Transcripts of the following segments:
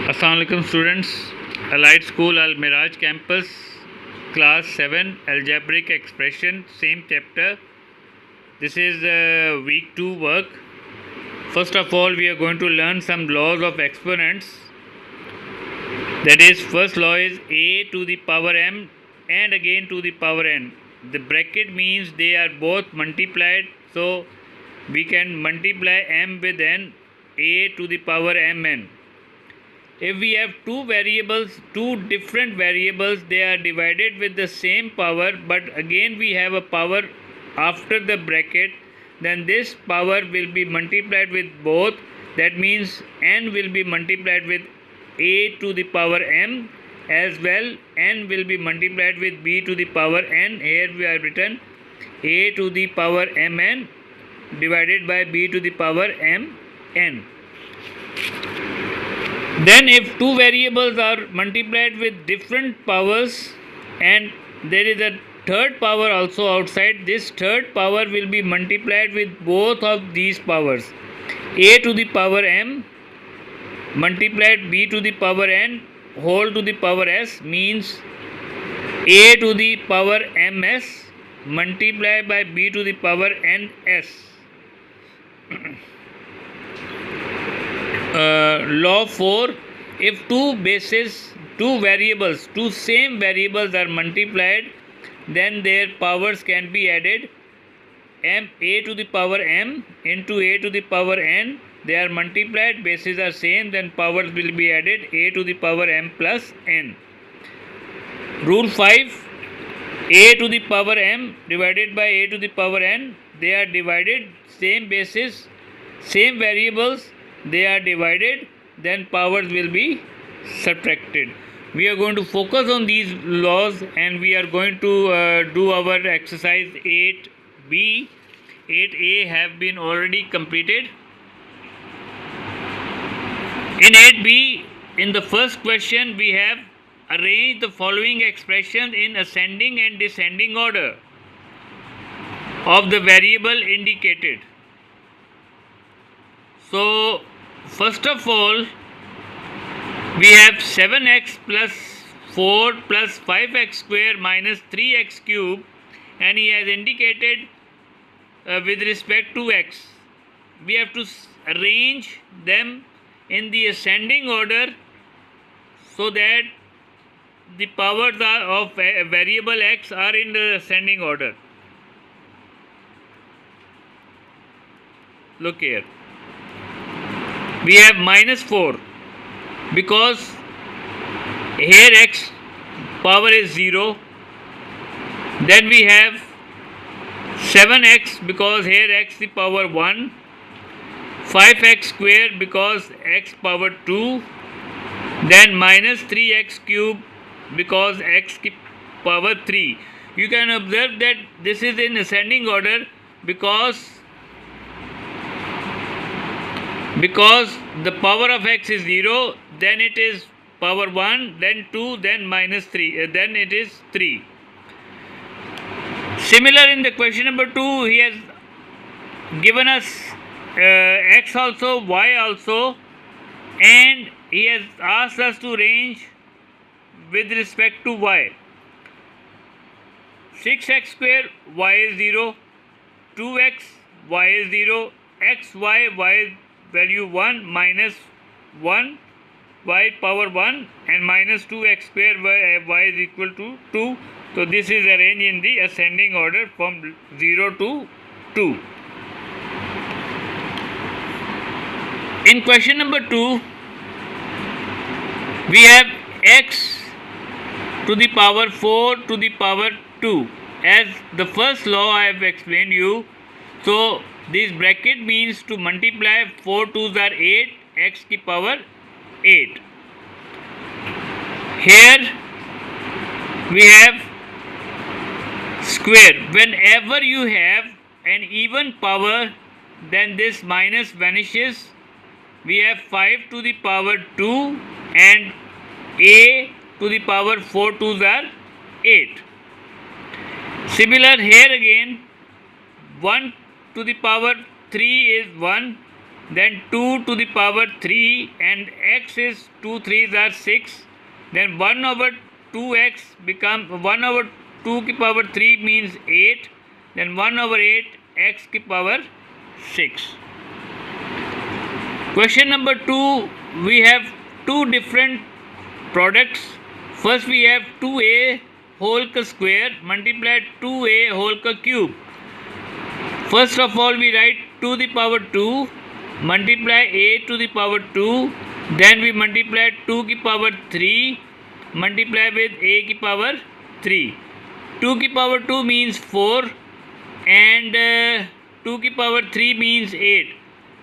Assalamualaikum students, Allied School Al Miraj campus, class 7, algebraic expression, same chapter. This is week 2 work. First of all, we are going to learn some laws of exponents. That is, first law is a to the power m and again to the power n. The bracket means they are both multiplied, so we can multiply m with n, a to the power mn. If we have two different variables, they are divided with the same power, but again we have a power after the bracket, then this power will be multiplied with both. That means n will be multiplied with a to the power m, as well n will be multiplied with b to the power n. Here we have written a to the power mn divided by b to the power mn. Then if two variables are multiplied with different powers and there is a third power also outside, this third power will be multiplied with both of these powers. A to the power m multiplied b to the power n whole to the power s means a to the power ms multiplied by b to the power ns. Law 4, if two same variables are multiplied, then their powers can be added. A to the power m into a to the power n, they are multiplied, bases are same, then powers will be added, a to the power m plus n. Rule 5, a to the power m divided by a to the power n, they are divided, same basis, same variables, they are divided, then powers will be subtracted. We are going to focus on these laws and we are going to do our exercise 8b. 8a have been already completed. In 8b, in the first question, we have arranged the following expressions in ascending and descending order of the variable indicated. So, first of all, we have 7x plus 4 plus 5x square minus 3x cube, and he has indicated with respect to x. We have to arrange them in the ascending order so that the powers of variable x are in the ascending order. Look here. We have minus 4 because here x power is 0. Then we have 7x because here x the power 1. 5x square because x power 2. Then minus 3x cube because x ki power 3. You can observe that this is in ascending order because the power of x is 0, then it is power 1, then 2, then minus 3, then it is 3. Similar in the question number 2, he has given us x also, y also, and he has asked us to arrange with respect to y. 6x square, y is 0, 2x, y is 0, x, y value 1 minus 1 y power 1 and minus 2x square y is equal to 2. So this is arranged in the ascending order from 0 to 2. In question number 2, we have x to the power 4 to the power 2. As the first law I have explained you, so this bracket means to multiply 4 2s are 8, x ki power 8. Here we have square. Whenever you have an even power, then this minus vanishes. We have 5 to the power 2 and a to the power 4 2s are 8. Similar here again, 1 to the power 3 is 1, then 2 to the power 3, and x is 2 3s are 6, then 1 over 2x become 1 over 2 की power 3 means 8, then 1 over 8 x की power 6. Question number 2, we have two different products. First we have 2a whole ka square multiplied 2a whole ka cube. First of all we write 2 to the power 2 multiply a to the power 2, then we multiply 2 की power 3 multiply with a की power 3. 2 की power 2 means 4 and 2 की power 3 means 8.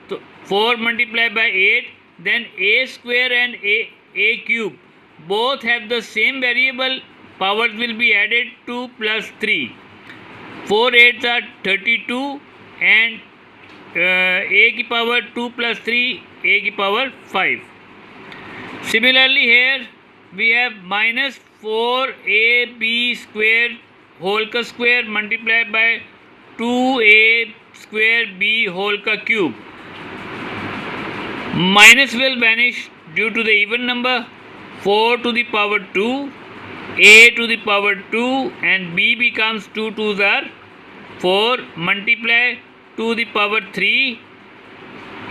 So 4 multiplied by 8, then a square and a cube both have the same variable, powers will be added 2 plus 3. 4 8s are 32 and a की power 2 plus 3 a की power 5. Similarly here we have minus 4ab square whole ka square multiplied by 2a square b whole ka cube. Minus will vanish due to the even number. 4 to the power 2, a to the power 2 and b becomes 2 2s are 4 multiply 2 to the power 3,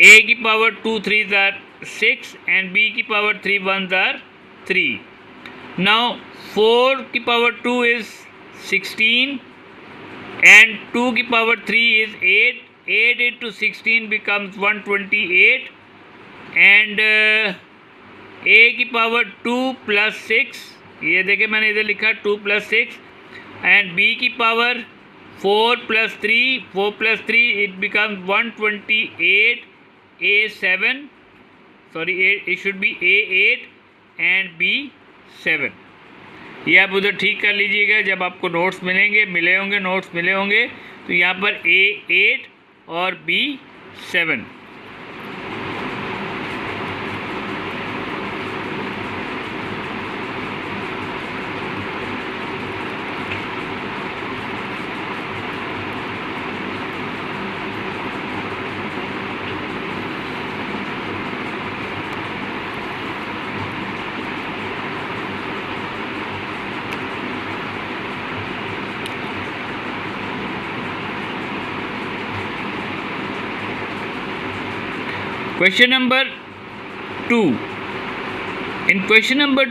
a की power 2 3s are 6 and b की power 3 1s are 3. Now 4 की power 2 is 16 and 2 की power 3 is 8. 8 into 16 becomes 128 and a की power 2 plus 6, ये देखें मैंने इधर लिखा 2 plus 6 and b की power 4 plus 3, 4 plus 3 it becomes 128 a7, sorry it should be a8 and b7. ये आप उधर ठीक कर लीजिएगा, जब आपको नोट्स मिले होंगे तो यहाँ पर a8 और b7. Question number 2. In question number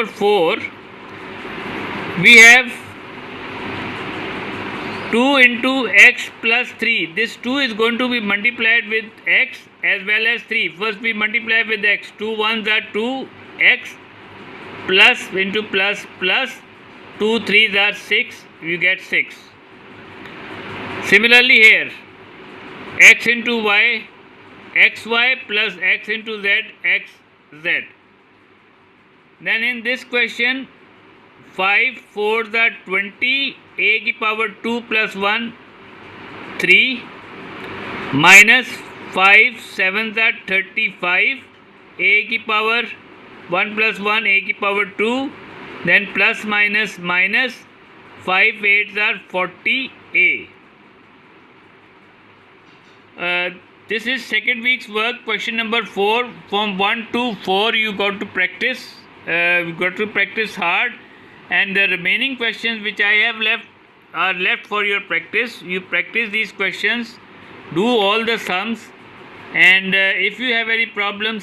4, we have 2 into x plus 3. This 2 is going to be multiplied with x as well as 3. First we multiply with x. 2 1s are 2x plus into plus plus 2 3s are 6. You get 6. Similarly here, x into y, xy plus x into z, xz. Then in this question 5 4s are 20, a की power 2 plus 1 3 minus 5 7s are 35, a की power 1 plus 1 a की power 2, then plus minus minus 5 8s are 40a. This is second week's work, question number 4. From 1 to 4 you got to practice. You got to practice hard, and the remaining questions which I have left are left for your practice. You practice these questions, do all the sums, and if you have any problem,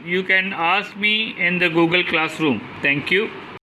you can ask me in the Google Classroom. Thank you.